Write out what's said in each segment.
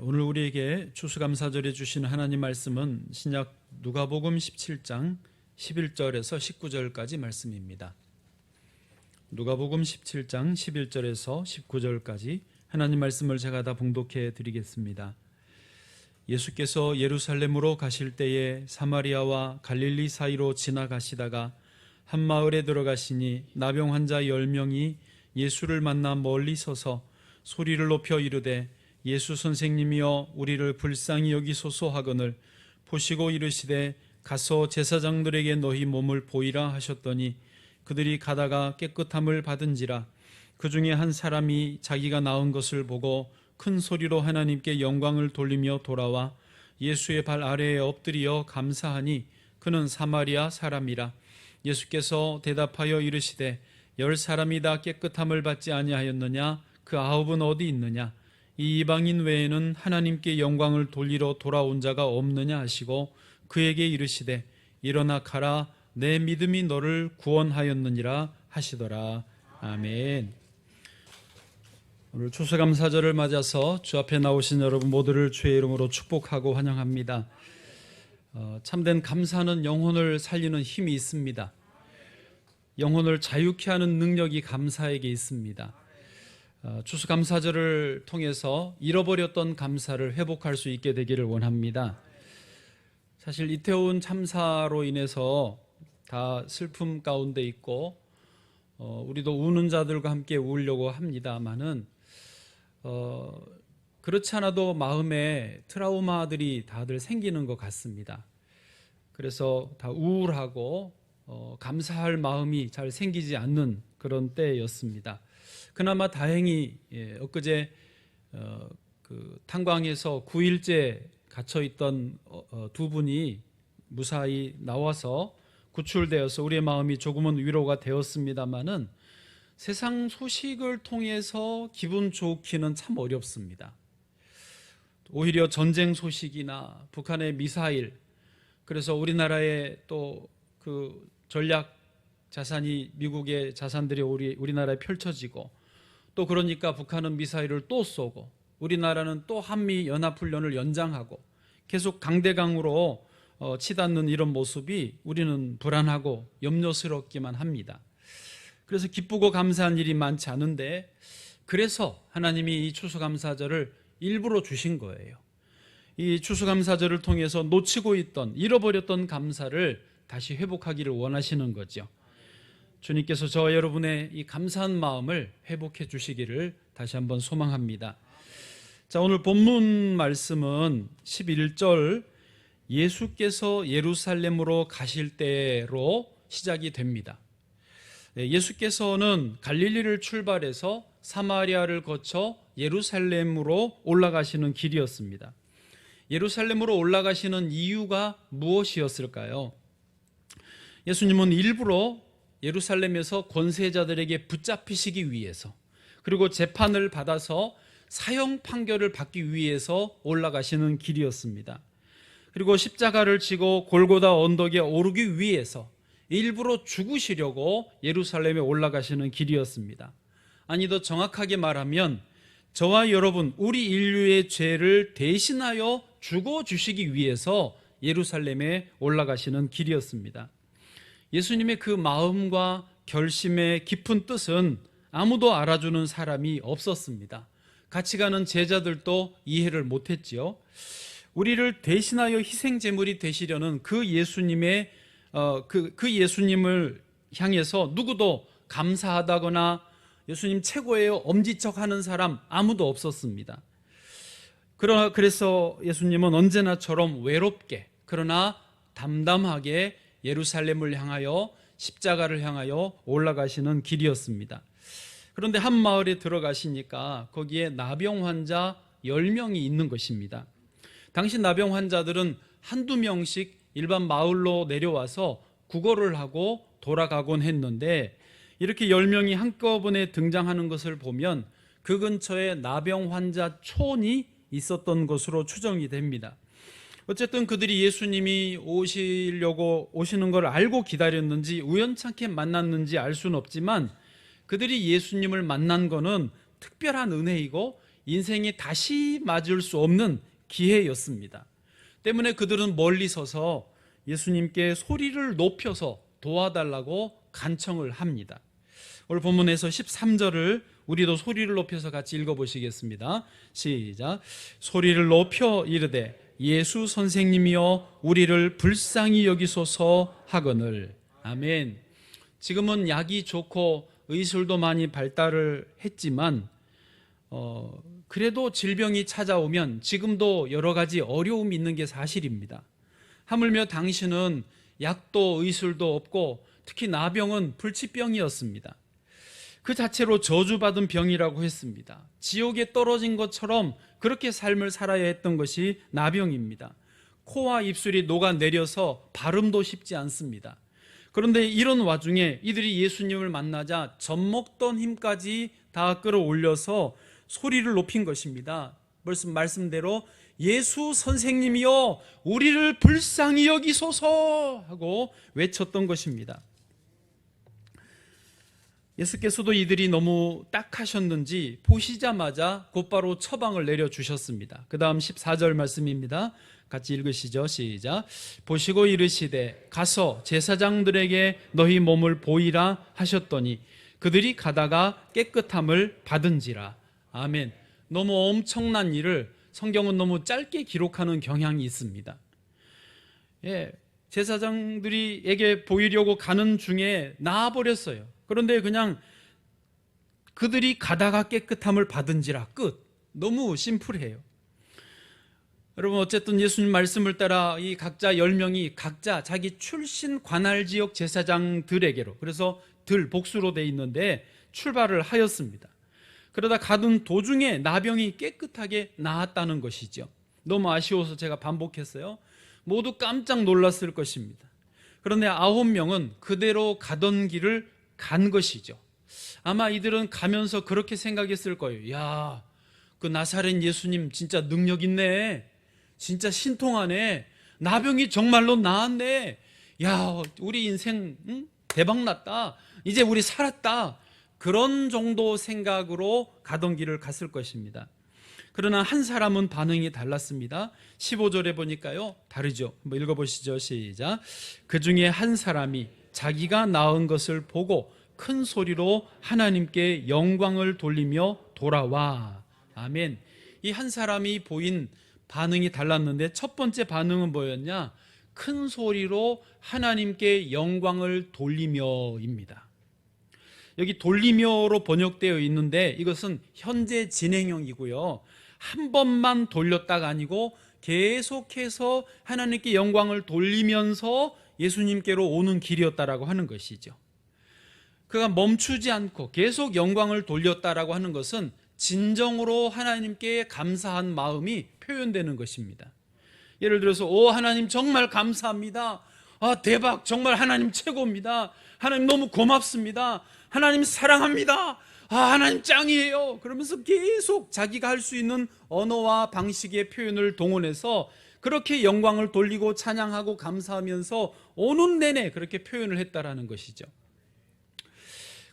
오늘 우리에게 추수감사절에 주신 하나님 말씀은 신약 누가복음 17장 11절에서 19절까지 말씀입니다. 누가복음 17장 11절에서 19절까지 하나님 말씀을 제가 다 봉독해 드리겠습니다. 예수께서 예루살렘으로 가실 때에 사마리아와 갈릴리 사이로 지나가시다가 한 마을에 들어가시니 나병 환자 10명이 예수를 만나 멀리 서서 소리를 높여 이르되 예수 선생님이여 우리를 불쌍히 여기소서 하거늘 보시고 이르시되 가서 제사장들에게 너희 몸을 보이라 하셨더니 그들이 가다가 깨끗함을 받은지라. 그 중에 한 사람이 자기가 나은 것을 보고 큰 소리로 하나님께 영광을 돌리며 돌아와 예수의 발 아래에 엎드려 감사하니 그는 사마리아 사람이라. 예수께서 대답하여 이르시되 10사람이 다 깨끗함을 받지 아니하였느냐? 그 9은 어디 있느냐? 이 이방인 외에는 하나님께 영광을 돌리러 돌아온 자가 없느냐 하시고 그에게 이르시되 일어나 가라, 내 믿음이 너를 구원하였느니라 하시더라. 아멘. 오늘 추수감사절을 맞아서 주 앞에 나오신 여러분 모두를 주의 이름으로 축복하고 환영합니다. 참된 감사는 영혼을 살리는 힘이 있습니다. 영혼을 자유케 하는 능력이 감사에게 있습니다. 추수감사절을 통해서 잃어버렸던 감사를 회복할 수 있게 되기를 원합니다. 사실 이태원 참사로 인해서 다 슬픔 가운데 있고 우리도 우는 자들과 함께 울려고 합니다만은 그렇지 않아도 마음에 트라우마들이 다들 생기는 것 같습니다. 그래서 다 우울하고 감사할 마음이 잘 생기지 않는 그런 때였습니다. 그나마 다행히 엊그제 그 탄광에서 9일째 갇혀있던 두 분이 무사히 나와서 구출되어서 우리의 마음이 조금은 위로가 되었습니다마는 세상 소식을 통해서 기분 좋기는 참 어렵습니다. 오히려 전쟁 소식이나 북한의 미사일, 그래서 우리나라의 또 그 전략 자산이 미국의 자산들이 우리나라에 펼쳐지고 또 그러니까 북한은 미사일을 또 쏘고 우리나라는 또 한미 연합훈련을 연장하고 계속 강대강으로 치닫는 이런 모습이 우리는 불안하고 염려스럽기만 합니다. 그래서 기쁘고 감사한 일이 많지 않은데 그래서 하나님이 이 추수감사절을 일부러 주신 거예요. 이 추수감사절을 통해서 놓치고 있던 잃어버렸던 감사를 다시 회복하기를 원하시는 거죠. 주님께서 저와 여러분의 이 감사한 마음을 회복해 주시기를 다시 한번 소망합니다. 자, 오늘 본문 말씀은 11절 예수께서 예루살렘으로 가실 때로 시작이 됩니다. 예수께서는 갈릴리를 출발해서 사마리아를 거쳐 예루살렘으로 올라가시는 길이었습니다. 예루살렘으로 올라가시는 이유가 무엇이었을까요? 예수님은 일부러 예루살렘에서 권세자들에게 붙잡히시기 위해서, 그리고 재판을 받아서 사형 판결을 받기 위해서 올라가시는 길이었습니다. 그리고 십자가를 지고 골고다 언덕에 오르기 위해서 일부러 죽으시려고 예루살렘에 올라가시는 길이었습니다. 아니, 더 정확하게 말하면 저와 여러분, 우리 인류의 죄를 대신하여 죽어주시기 위해서 예루살렘에 올라가시는 길이었습니다. 예수님의 그 마음과 결심의 깊은 뜻은 아무도 알아주는 사람이 없었습니다. 같이 가는 제자들도 이해를 못했지요. 우리를 대신하여 희생제물이 되시려는 그 예수님의 그 예수님을 향해서 누구도 감사하다거나 예수님 최고예요 엄지척하는 사람 아무도 없었습니다. 그래서 예수님은 언제나처럼 외롭게 그러나 담담하게 예루살렘을 향하여 십자가를 향하여 올라가시는 길이었습니다. 그런데 한 마을에 들어가시니까 거기에 나병 환자 10명이 있는 것입니다. 당시 나병 환자들은 한두 명씩 일반 마을로 내려와서 구걸을 하고 돌아가곤 했는데 이렇게 10명이 한꺼번에 등장하는 것을 보면 그 근처에 나병 환자 촌이 있었던 것으로 추정이 됩니다. 어쨌든 그들이 예수님이 오시는 걸 알고 기다렸는지 우연찮게 만났는지 알 수는 없지만 그들이 예수님을 만난 거는 특별한 은혜이고 인생이 다시 맞을 수 없는 기회였습니다. 때문에 그들은 멀리 서서 예수님께 소리를 높여서 도와달라고 간청을 합니다. 오늘 본문에서 13절을 우리도 소리를 높여서 같이 읽어보시겠습니다. 시작. 소리를 높여 이르되 예수 선생님이여 우리를 불쌍히 여기소서 하거늘. 아멘. 지금은 약이 좋고 의술도 많이 발달을 했지만 그래도 질병이 찾아오면 지금도 여러 가지 어려움이 있는 게 사실입니다. 하물며 당신은 약도 의술도 없고 특히 나병은 불치병이었습니다. 그 자체로 저주받은 병이라고 했습니다. 지옥에 떨어진 것처럼 그렇게 삶을 살아야 했던 것이 나병입니다. 코와 입술이 녹아내려서 발음도 쉽지 않습니다. 그런데 이런 와중에 이들이 예수님을 만나자 젖먹던 힘까지 다 끌어올려서 소리를 높인 것입니다. 말씀대로 예수 선생님이여 우리를 불쌍히 여기소서 하고 외쳤던 것입니다. 예수께서도 이들이 너무 딱하셨는지 보시자마자 곧바로 처방을 내려주셨습니다. 그 다음 14절 말씀입니다. 같이 읽으시죠. 시작. 보시고 이르시되 가서 제사장들에게 너희 몸을 보이라 하셨더니 그들이 가다가 깨끗함을 받은지라. 아멘. 너무 엄청난 일을 성경은 너무 짧게 기록하는 경향이 있습니다. 제사장들에게 보이려고 가는 중에 나아버렸어요. 그런데 그냥 그들이 가다가 깨끗함을 받은지라. 끝. 너무 심플해요. 여러분, 어쨌든 예수님 말씀을 따라 이 각자 10명이 각자 자기 출신 관할 지역 제사장들에게로, 그래서 복수로 돼 있는데 출발을 하였습니다. 그러다 가던 도중에 나병이 깨끗하게 나았다는 것이죠. 너무 아쉬워서 제가 반복했어요. 모두 깜짝 놀랐을 것입니다. 그런데 9명은 그대로 가던 길을 간 것이죠. 아마 이들은 가면서 그렇게 생각했을 거예요. 야, 그 나사렛 예수님 진짜 능력 있네. 진짜 신통하네. 나병이 정말로 나았네. 야, 우리 인생 대박 났다. 이제 우리 살았다. 그런 정도 생각으로 가던 길을 갔을 것입니다. 그러나 한 사람은 반응이 달랐습니다. 15절에 보니까요, 다르죠. 한번 읽어보시죠. 시작. 그 중에 한 사람이 자기가 낳은 것을 보고 큰 소리로 하나님께 영광을 돌리며 돌아와. 아멘. 이 한 사람이 보인 반응이 달랐는데 첫 번째 반응은 뭐였냐? 큰 소리로 하나님께 영광을 돌리며입니다. 여기 돌리며로 번역되어 있는데 이것은 현재 진행형이고요. 한 번만 돌렸다가 아니고 계속해서 하나님께 영광을 돌리면서 예수님께로 오는 길이었다라고 하는 것이죠. 그가 멈추지 않고 계속 영광을 돌렸다라고 하는 것은 진정으로 하나님께 감사한 마음이 표현되는 것입니다. 예를 들어서 오 하나님 정말 감사합니다. 아 대박, 정말 하나님 최고입니다. 하나님 너무 고맙습니다. 하나님 사랑합니다. 아 하나님 짱이에요. 그러면서 계속 자기가 할 수 있는 언어와 방식의 표현을 동원해서 그렇게 영광을 돌리고 찬양하고 감사하면서 오는 내내 그렇게 표현을 했다라는 것이죠.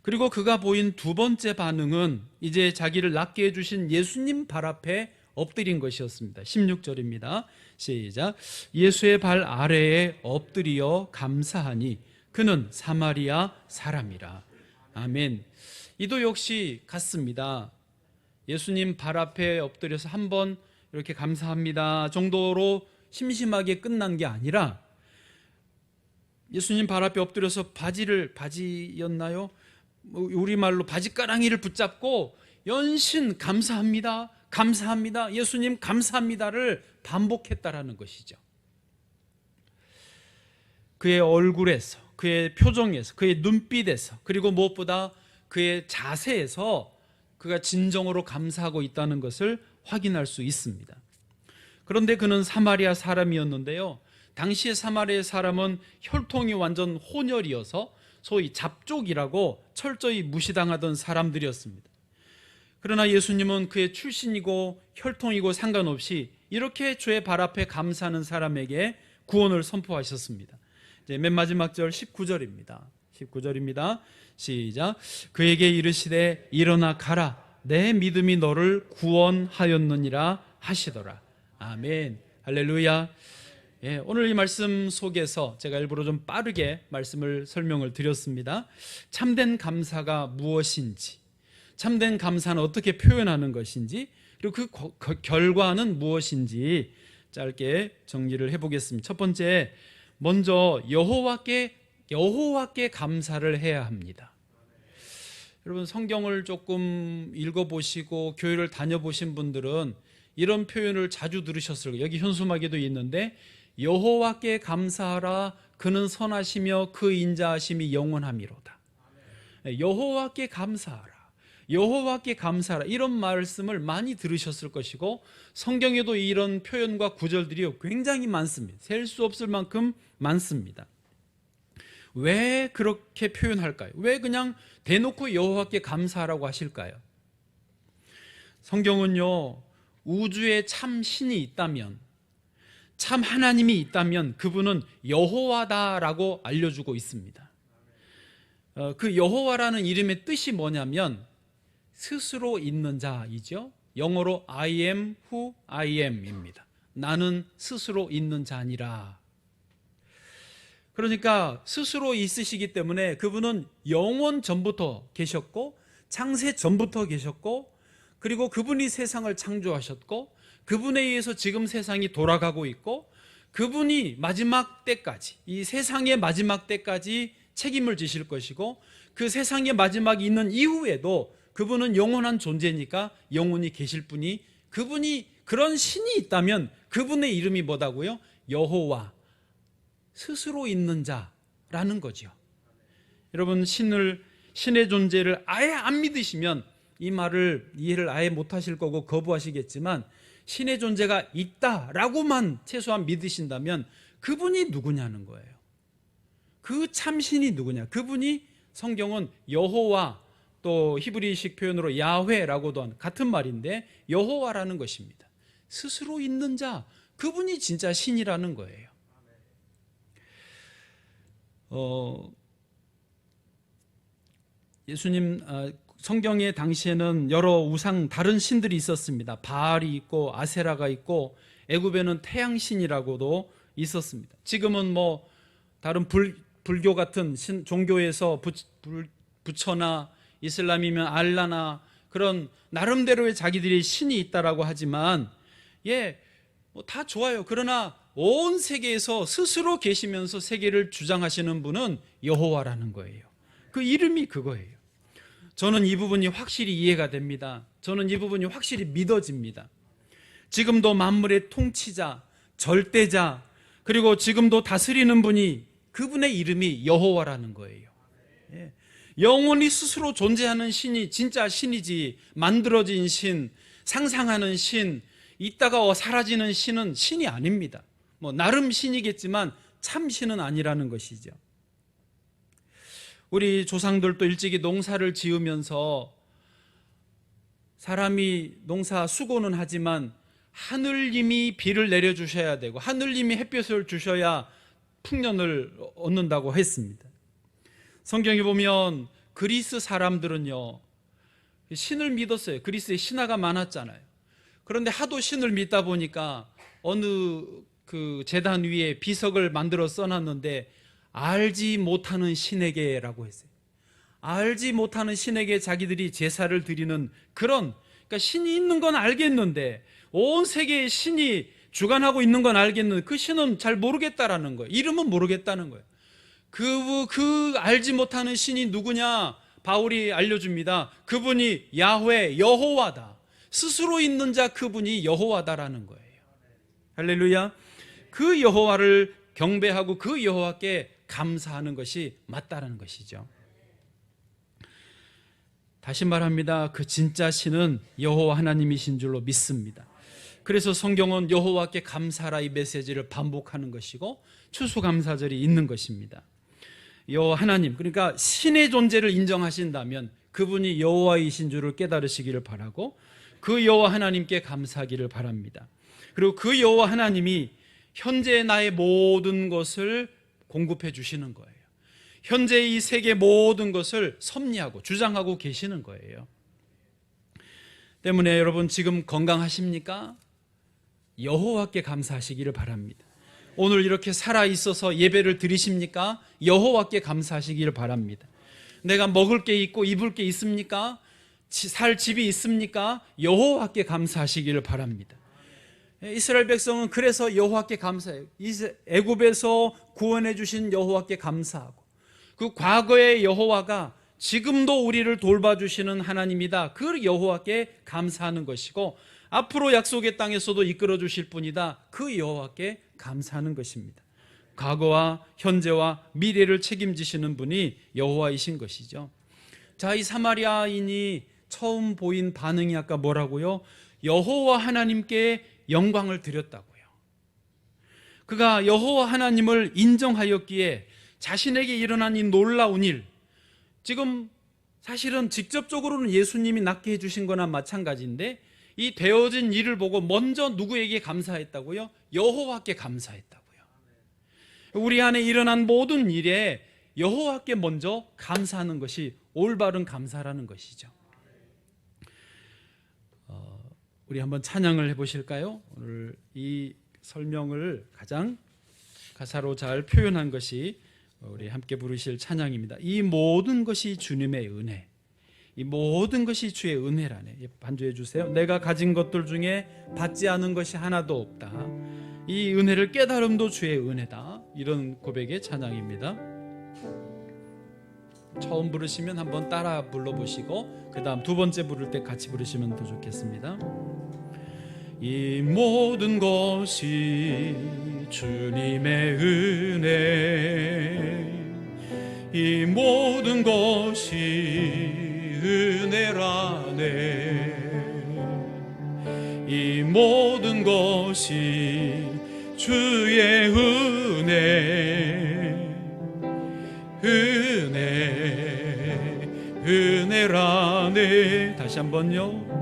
그리고 그가 보인 두 번째 반응은 이제 자기를 낫게 해주신 예수님 발 앞에 엎드린 것이었습니다. 16절입니다. 시작. 예수의 발 아래에 엎드려 감사하니 그는 사마리아 사람이라. 아멘. 이도 역시 같습니다. 예수님 발 앞에 엎드려서 한번 이렇게 감사합니다 정도로 심심하게 끝난 게 아니라 예수님 발 앞에 엎드려서 바지였나요? 우리말로 바지가랑이를 붙잡고 연신 감사합니다, 감사합니다, 예수님 감사합니다를 반복했다라는 것이죠. 그의 얼굴에서, 그의 표정에서, 그의 눈빛에서, 그리고 무엇보다 그의 자세에서 그가 진정으로 감사하고 있다는 것을 확인할 수 있습니다. 그런데 그는 사마리아 사람이었는데요, 당시의 사마리아 사람은 혈통이 완전 혼혈이어서 소위 잡족이라고 철저히 무시당하던 사람들이었습니다. 그러나 예수님은 그의 출신이고 혈통이고 상관없이 이렇게 주의 발 앞에 감사하는 사람에게 구원을 선포하셨습니다. 이제 맨 마지막 절 19절입니다. 19절입니다. 시작. 그에게 이르시되 일어나 가라. 내 믿음이 너를 구원하였느니라 하시더라. 아멘. 할렐루야. 예, 오늘 이 말씀 속에서 제가 일부러 좀 빠르게 말씀을 설명을 드렸습니다. 참된 감사가 무엇인지, 참된 감사는 어떻게 표현하는 것인지, 그리고 그 결과는 무엇인지 짧게 정리를 해보겠습니다. 첫 번째, 먼저 여호와께 감사를 해야 합니다. 여러분, 성경을 조금 읽어보시고 교회를 다녀보신 분들은 이런 표현을 자주 들으셨을 거예요. 여기 현수막에도 있는데, 여호와께 감사하라, 그는 선하시며 그 인자하심이 영원함이로다. 여호와께 감사하라, 여호와께 감사하라, 이런 말씀을 많이 들으셨을 것이고, 성경에도 이런 표현과 구절들이 굉장히 많습니다. 셀 수 없을 만큼 많습니다. 왜 그렇게 표현할까요? 왜 그냥 대놓고 여호와께 감사하라고 하실까요? 성경은요, 우주에 참 신이 있다면, 참 하나님이 있다면 그분은 여호와다라고 알려주고 있습니다. 그 여호와라는 이름의 뜻이 뭐냐면 스스로 있는 자이죠. 영어로 I am who I am 입니다. 나는 스스로 있는 자니라. 그러니까 스스로 있으시기 때문에 그분은 영원 전부터 계셨고, 창세 전부터 계셨고, 그리고 그분이 세상을 창조하셨고, 그분에 의해서 지금 세상이 돌아가고 있고, 그분이 마지막 때까지, 이 세상의 마지막 때까지 책임을 지실 것이고, 그 세상의 마지막이 있는 이후에도 그분은 영원한 존재니까 영원히 계실 분이, 그분이 그런 신이 있다면 그분의 이름이 뭐다고요? 여호와, 스스로 있는 자라는 거죠. 여러분, 신의 존재를 아예 안 믿으시면 이 말을 이해를 아예 못하실 거고 거부하시겠지만, 신의 존재가 있다라고만 최소한 믿으신다면 그분이 누구냐는 거예요. 그 참신이 누구냐, 그분이 성경은 여호와, 또 히브리식 표현으로 야훼라고도 하는 같은 말인데 여호와라는 것입니다. 스스로 있는 자, 그분이 진짜 신이라는 거예요. 예수님 성경에 당시에는 여러 우상, 다른 신들이 있었습니다. 바알이 있고 아세라가 있고, 애굽에는 태양신이라고도 있었습니다. 지금은 뭐 다른 불교 같은 종교에서 부처나 이슬람이면 알라나 그런 나름대로의 자기들이 신이 있다라고 하지만, 뭐 다 좋아요. 그러나 온 세계에서 스스로 계시면서 세계를 주장하시는 분은 여호와라는 거예요. 그 이름이 그거예요. 저는 이 부분이 확실히 이해가 됩니다. 저는 이 부분이 확실히 믿어집니다. 지금도 만물의 통치자, 절대자, 그리고 지금도 다스리는 분이, 그분의 이름이 여호와라는 거예요. 영원히 스스로 존재하는 신이 진짜 신이지, 만들어진 신, 상상하는 신, 있다가 사라지는 신은 신이 아닙니다. 뭐 나름 신이겠지만 참 신은 아니라는 것이죠. 우리 조상들도 일찍이 농사를 지으면서 사람이 농사 수고는 하지만 하늘님이 비를 내려주셔야 되고, 하늘님이 햇볕을 주셔야 풍년을 얻는다고 했습니다. 성경에 보면 그리스 사람들은요, 신을 믿었어요. 그리스에 신화가 많았잖아요. 그런데 하도 신을 믿다 보니까 어느 그 제단 위에 비석을 만들어 써놨는데, 알지 못하는 신에게라고 했어요. 알지 못하는 신에게 자기들이 제사를 드리는 그런, 그러니까 신이 있는 건 알겠는데, 온 세계의 신이 주관하고 있는 건 알겠는데 그 신은 잘 모르겠다라는 거예요. 이름은 모르겠다는 거예요. 그 알지 못하는 신이 누구냐? 바울이 알려줍니다. 그분이 야훼, 여호와다. 스스로 있는 자, 그분이 여호와다라는 거예요. 할렐루야. 그 여호와를 경배하고 그 여호와께 감사하는 것이 맞다라는 것이죠. 다시 말합니다. 그 진짜 신은 여호와 하나님이신 줄로 믿습니다. 그래서 성경은 여호와께 감사하라, 이 메시지를 반복하는 것이고, 추수감사절이 있는 것입니다. 여호와 하나님, 그러니까 신의 존재를 인정하신다면 그분이 여호와이신 줄을 깨달으시기를 바라고, 그 여호와 하나님께 감사하기를 바랍니다. 그리고 그 여호와 하나님이 현재 나의 모든 것을 공급해 주시는 거예요. 현재 이 세계 모든 것을 섭리하고 주장하고 계시는 거예요. 때문에 여러분 지금 건강하십니까? 여호와께 감사하시기를 바랍니다. 오늘 이렇게 살아 있어서 예배를 드리십니까? 여호와께 감사하시기를 바랍니다. 내가 먹을 게 있고 입을 게 있습니까? 살 집이 있습니까? 여호와께 감사하시기를 바랍니다. 이스라엘 백성은 그래서 여호와께 감사해요. 애굽에서 구원해 주신 여호와께 감사하고, 그 과거의 여호와가 지금도 우리를 돌봐주시는 하나님이다, 그 여호와께 감사하는 것이고, 앞으로 약속의 땅에서도 이끌어 주실 분이다, 그 여호와께 감사하는 것입니다. 과거와 현재와 미래를 책임지시는 분이 여호와이신 것이죠. 자, 이 사마리아인이 처음 보인 반응이 아까 뭐라고요? 여호와 하나님께 영광을 드렸다고요. 그가 여호와 하나님을 인정하였기에 자신에게 일어난 이 놀라운 일, 지금 사실은 직접적으로는 예수님이 낫게 해주신 거나 마찬가지인데, 이 되어진 일을 보고 먼저 누구에게 감사했다고요? 여호와께 감사했다고요. 우리 안에 일어난 모든 일에 여호와께 먼저 감사하는 것이 올바른 감사라는 것이죠. 우리 한번 찬양을 해보실까요? 오늘 이 설명을 가장 가사로 잘 표현한 것이 우리 함께 부르실 찬양입니다. 이 모든 것이 주님의 은혜, 이 모든 것이 주의 은혜라네. 반주해 주세요. 내가 가진 것들 중에 받지 않은 것이 하나도 없다. 이 은혜를 깨달음도 주의 은혜다. 이런 고백의 찬양입니다. 처음 부르시면 한번 따라 불러보시고 그 다음 두 번째 부를 때 같이 부르시면 더 좋겠습니다. 이 모든 것이 주님의 은혜, 이 모든 것이 은혜라네. 이 모든 것이 주의 은혜, 은혜라네. 다시 한번요.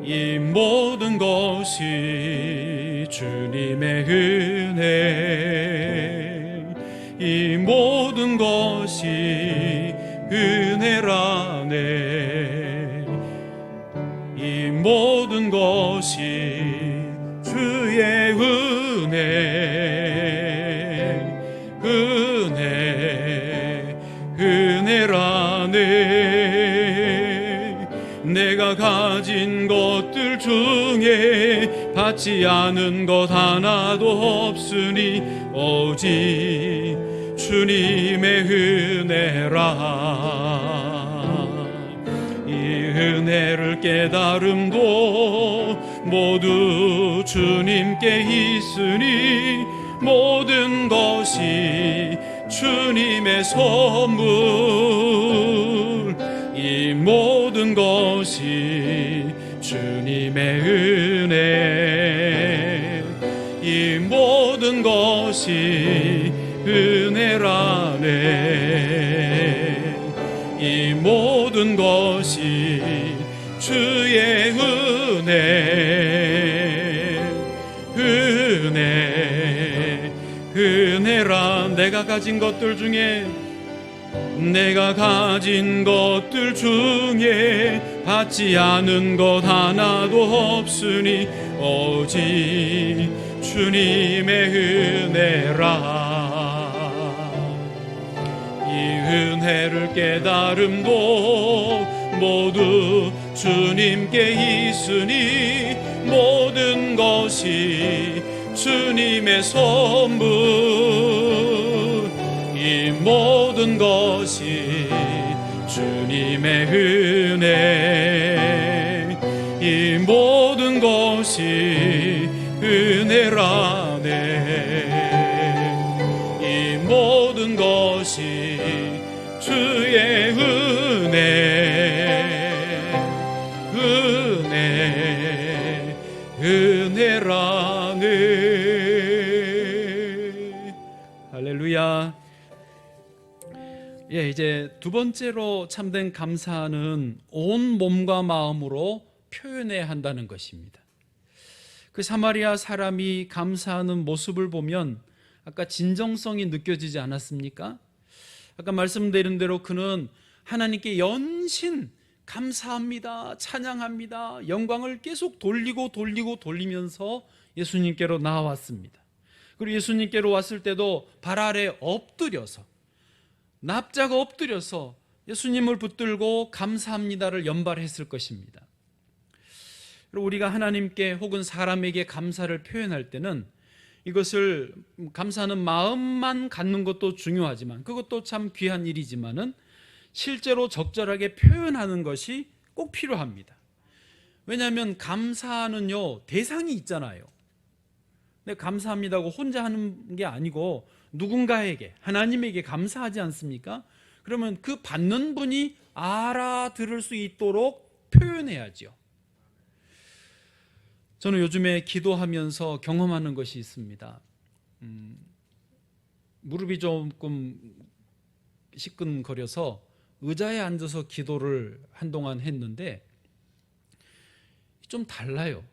이 모든 것이 주님의 은혜, 이 모든 것이 은혜라네. 이 모든 것이 주의 은혜라네. 내가 가진 것들 중에 받지 않은 것 하나도 없으니 오직 주님의 은혜라. 이 은혜를 깨달음도 모두 주님께 있으니 모든 것이 주님의 선물, 이 모든 것이 주님의 은혜, 이 모든 것이 은혜라네. 이 모든 것이 주의 은혜라. 내가 가진 것들 중에 받지 않은 것 하나도 없으니 오직 주님의 은혜라. 이 은혜를 깨달음도 모두 주님께 있으니 모든 것이 주님의 선물, 이 모든 것이 주님의 은혜, 이 모든 것이 은혜라네. 이 모든 것이 주의 은혜라네. 할렐루야. 예, 이제 두 번째로 참된 감사는 온 몸과 마음으로 표현해야 한다는 것입니다. 그 사마리아 사람이 감사하는 모습을 보면 아까 진정성이 느껴지지 않았습니까? 아까 말씀드린 대로 그는 하나님께 연신 감사합니다, 찬양합니다, 영광을 계속 돌리면서 예수님께로 나아왔습니다. 그리고 예수님께로 왔을 때도 발 아래 엎드려서, 납작 엎드려서 예수님을 붙들고 감사합니다를 연발했을 것입니다. 그리고 우리가 하나님께 혹은 사람에게 감사를 표현할 때는 이것을 감사하는 마음만 갖는 것도 중요하지만, 그것도 참 귀한 일이지만은 실제로 적절하게 표현하는 것이 꼭 필요합니다. 왜냐하면 감사는요, 대상이 있잖아요. 근데 감사합니다고 혼자 하는 게 아니고 누군가에게, 하나님에게 감사하지 않습니까? 그러면 그 받는 분이 알아들을 수 있도록 표현해야죠. 저는 요즘에 기도하면서 경험하는 것이 있습니다. 무릎이 조금 시끈거려서 의자에 앉아서 기도를 한동안 했는데 좀 달라요.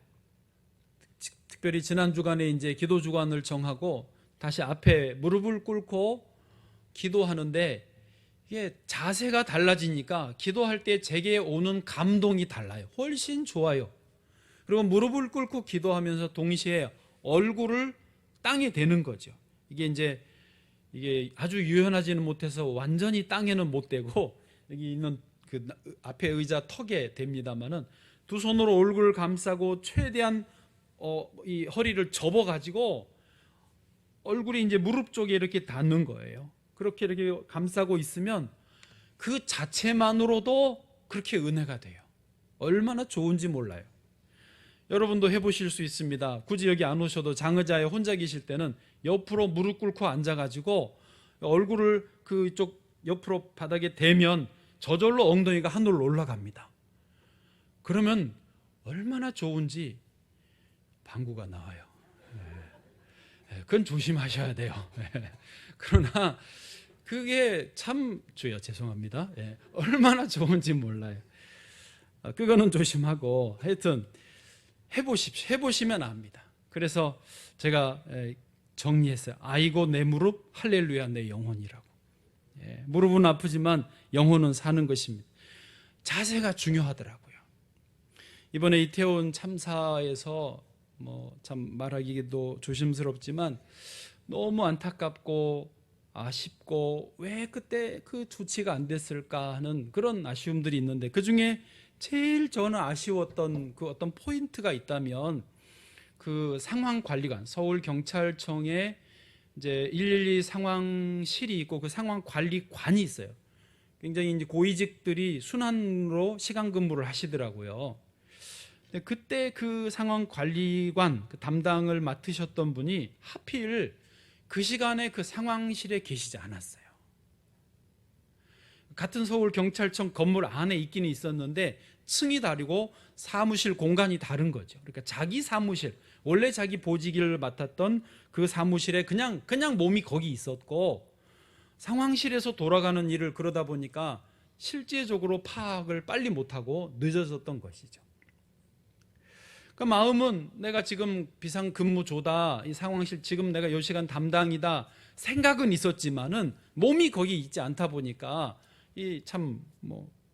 특별히 지난 주간에 이제 기도 주간을 정하고 다시 앞에 무릎을 꿇고 기도하는데, 이게 자세가 달라지니까 기도할 때 제게 오는 감동이 달라요. 훨씬 좋아요. 그리고 무릎을 꿇고 기도하면서 동시에 얼굴을 땅에 대는 거죠. 이게 아주 유연하지는 못해서 완전히 땅에는 못 대고 여기 있는 그 앞에 의자 턱에 댑니다만은 두 손으로 얼굴을 감싸고 최대한 이 허리를 접어 가지고 얼굴이 이제 무릎 쪽에 이렇게 닿는 거예요. 그렇게 이렇게 감싸고 있으면 그 자체만으로도 그렇게 은혜가 돼요. 얼마나 좋은지 몰라요. 여러분도 해보실 수 있습니다. 굳이 여기 안 오셔도 장의자에 혼자 계실 때는 옆으로 무릎 꿇고 앉아가지고 얼굴을 그쪽 옆으로 바닥에 대면 저절로 엉덩이가 하늘로 올라갑니다. 그러면 얼마나 좋은지 방구가 나와요. 그건 조심하셔야 돼요. 그러나 그게 참 죄송합니다. 얼마나 좋은지 몰라요. 그거는 조심하고 하여튼 해보십시오. 해보시면 압니다. 그래서 제가 정리했어요. 아이고 내 무릎 할렐루야 내 영혼이라고. 무릎은 아프지만 영혼은 사는 것입니다. 자세가 중요하더라고요. 이번에 이태원 참사에서 참 말하기도 조심스럽지만 너무 안타깝고 아쉽고 왜 그때 그 조치가 안 됐을까 하는 그런 아쉬움들이 있는데, 그중에 제일 저는 아쉬웠던 그 어떤 포인트가 있다면 그 상황관리관, 서울경찰청에 이제 112 상황실이 있고 그 상황관리관이 있어요. 굉장히 이제 고위직들이 순환으로 시간 근무를 하시더라고요. 근데 그때 그 상황관리관 그 담당을 맡으셨던 분이 하필 그 시간에 그 상황실에 계시지 않았어요. 같은 서울경찰청 건물 안에 있기는 있었는데 층이 다르고 사무실 공간이 다른 거죠. 그러니까 자기 사무실, 원래 자기 보직을 맡았던 그 사무실에 그냥 몸이 거기 있었고, 상황실에서 돌아가는 일을 그러다 보니까 실제적으로 파악을 빨리 못하고 늦어졌던 것이죠. 그 마음은 내가 지금 비상근무조다, 이 상황실 지금 내가 이 시간 담당이다 생각은 있었지만은 몸이 거기 있지 않다 보니까 이 참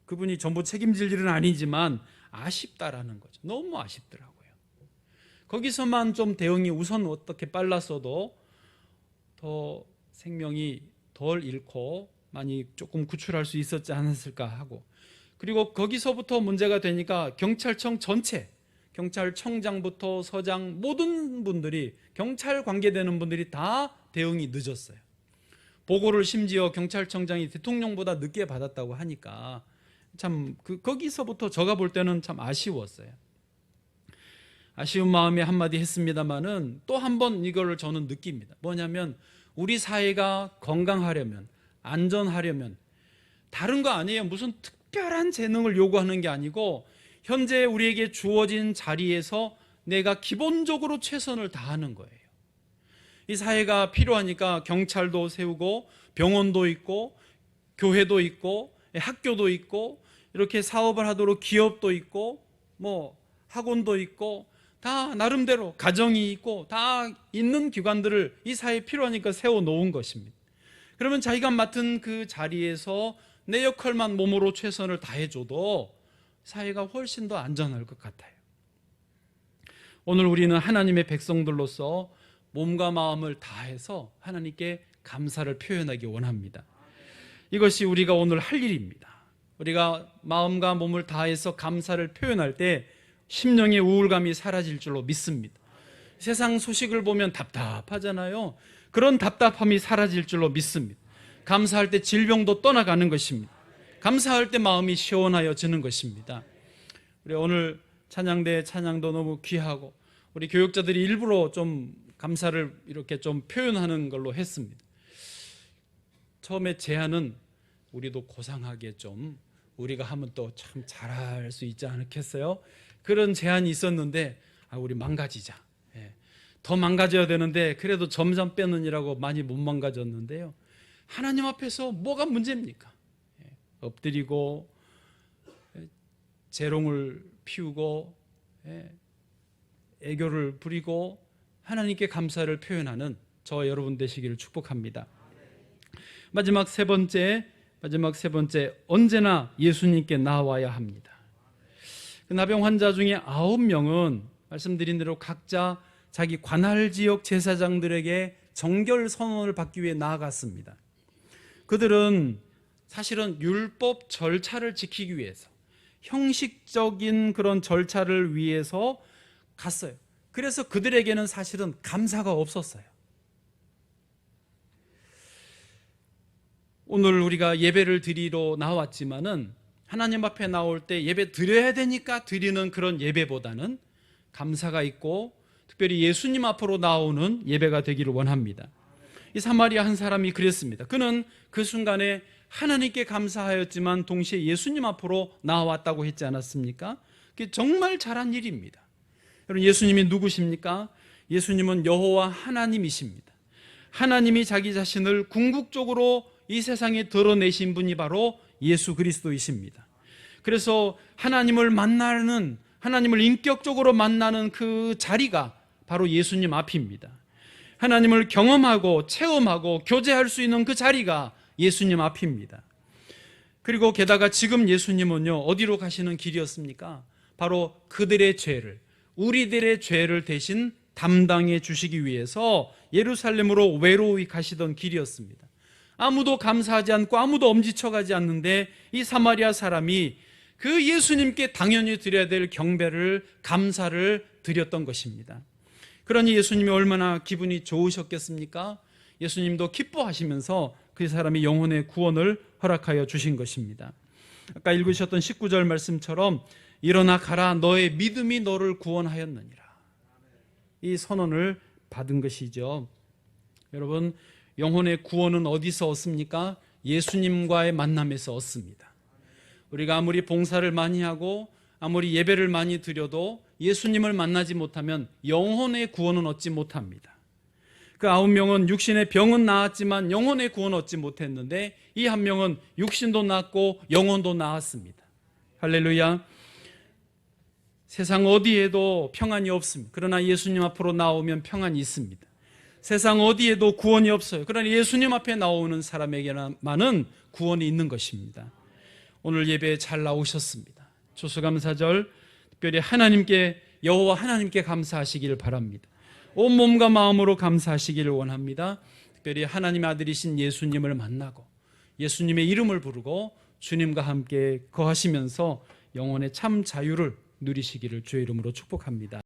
그분이 전부 책임질 일은 아니지만 아쉽다라는 거죠. 너무 아쉽더라고요. 거기서만 좀 대응이 우선 어떻게 빨랐어도 더 생명이 덜 잃고 많이 조금 구출할 수 있었지 않았을까 하고, 그리고 거기서부터 문제가 되니까 경찰청 전체, 경찰청장부터 서장 모든 분들이, 경찰 관계되는 분들이 다 대응이 늦었어요. 보고를 심지어 경찰청장이 대통령보다 늦게 받았다고 하니까 참 거기서부터 제가 볼 때는 참 아쉬웠어요. 아쉬운 마음에 한마디 했습니다마는 또 한 번 이걸 저는 느낍니다. 뭐냐면 우리 사회가 건강하려면, 안전하려면 다른 거 아니에요. 무슨 특별한 재능을 요구하는 게 아니고 현재 우리에게 주어진 자리에서 내가 기본적으로 최선을 다하는 거예요. 이 사회가 필요하니까 경찰도 세우고 병원도 있고 교회도 있고 학교도 있고 이렇게 사업을 하도록 기업도 있고 학원도 있고 다 나름대로 가정이 있고 다 있는 기관들을 이 사회에 필요하니까 세워놓은 것입니다. 그러면 자기가 맡은 그 자리에서 내 역할만 몸으로 최선을 다해줘도 사회가 훨씬 더 안전할 것 같아요. 오늘 우리는 하나님의 백성들로서 몸과 마음을 다해서 하나님께 감사를 표현하기 원합니다. 이것이 우리가 오늘 할 일입니다. 우리가 마음과 몸을 다해서 감사를 표현할 때 심령의 우울감이 사라질 줄로 믿습니다. 세상 소식을 보면 답답하잖아요. 그런 답답함이 사라질 줄로 믿습니다. 감사할 때 질병도 떠나가는 것입니다. 감사할 때 마음이 시원하여지는 것입니다. 우리 오늘 찬양대 찬양도 너무 귀하고 우리 교육자들이 일부러 좀 감사를 이렇게 좀 표현하는 걸로 했습니다. 처음에 제안은 우리도 고상하게 좀 우리가 하면 또 참 잘할 수 있지 않겠어요? 그런 제안이 있었는데 우리 망가지자. 더 망가져야 되는데 그래도 점점 빼느니라고 많이 못 망가졌는데요. 하나님 앞에서 뭐가 문제입니까? 엎드리고 재롱을 피우고 애교를 부리고 하나님께 감사를 표현하는 저와 여러분 되시기를 축복합니다. 마지막 세 번째, 언제나 예수님께 나와야 합니다. 나병 환자 중에 9명은 말씀드린 대로 각자 자기 관할 지역 제사장들에게 정결 선언을 받기 위해 나아갔습니다. 그들은 사실은 율법 절차를 지키기 위해서, 형식적인 그런 절차를 위해서 갔어요. 그래서 그들에게는 사실은 감사가 없었어요. 오늘 우리가 예배를 드리러 나왔지만은 하나님 앞에 나올 때 예배 드려야 되니까 드리는 그런 예배보다는 감사가 있고 특별히 예수님 앞으로 나오는 예배가 되기를 원합니다. 이 사마리아 한 사람이 그랬습니다. 그는 그 순간에 하나님께 감사하였지만 동시에 예수님 앞으로 나왔다고 했지 않았습니까? 그게 정말 잘한 일입니다. 여러분, 예수님이 누구십니까? 예수님은 여호와 하나님이십니다. 하나님이 자기 자신을 궁극적으로 이 세상에 드러내신 분이 바로 예수 그리스도이십니다. 그래서 하나님을 만나는, 하나님을 인격적으로 만나는 그 자리가 바로 예수님 앞입니다. 하나님을 경험하고 체험하고 교제할 수 있는 그 자리가 예수님 앞입니다. 그리고 게다가 지금 예수님은요, 어디로 가시는 길이었습니까? 바로 그들의 죄를, 우리들의 죄를 대신 담당해 주시기 위해서 예루살렘으로 외로이 가시던 길이었습니다. 아무도 감사하지 않고 아무도 엄지쳐가지 않는데 이 사마리아 사람이 그 예수님께 당연히 드려야 될 경배를, 감사를 드렸던 것입니다. 그러니 예수님이 얼마나 기분이 좋으셨겠습니까? 예수님도 기뻐하시면서 그 사람이 영혼의 구원을 허락하여 주신 것입니다. 아까 읽으셨던 19절 말씀처럼 일어나 가라, 너의 믿음이 너를 구원하였느니라. 이 선언을 받은 것이죠. 여러분, 영혼의 구원은 어디서 얻습니까? 예수님과의 만남에서 얻습니다. 우리가 아무리 봉사를 많이 하고 아무리 예배를 많이 드려도 예수님을 만나지 못하면 영혼의 구원은 얻지 못합니다. 그 9명은 육신의 병은 나았지만 영혼의 구원 얻지 못했는데 이 한 명은 육신도 낫고 영혼도 나았습니다. 할렐루야. 세상 어디에도 평안이 없습니다. 그러나 예수님 앞으로 나오면 평안이 있습니다. 세상 어디에도 구원이 없어요. 그러나 예수님 앞에 나오는 사람에게만은 구원이 있는 것입니다. 오늘 예배에 잘 나오셨습니다. 추수감사절 특별히 하나님께, 여호와 하나님께 감사하시기를 바랍니다. 온몸과 마음으로 감사하시기를 원합니다. 특별히 하나님의 아들이신 예수님을 만나고 예수님의 이름을 부르고 주님과 함께 거하시면서 영혼의 참 자유를 누리시기를 주의 이름으로 축복합니다.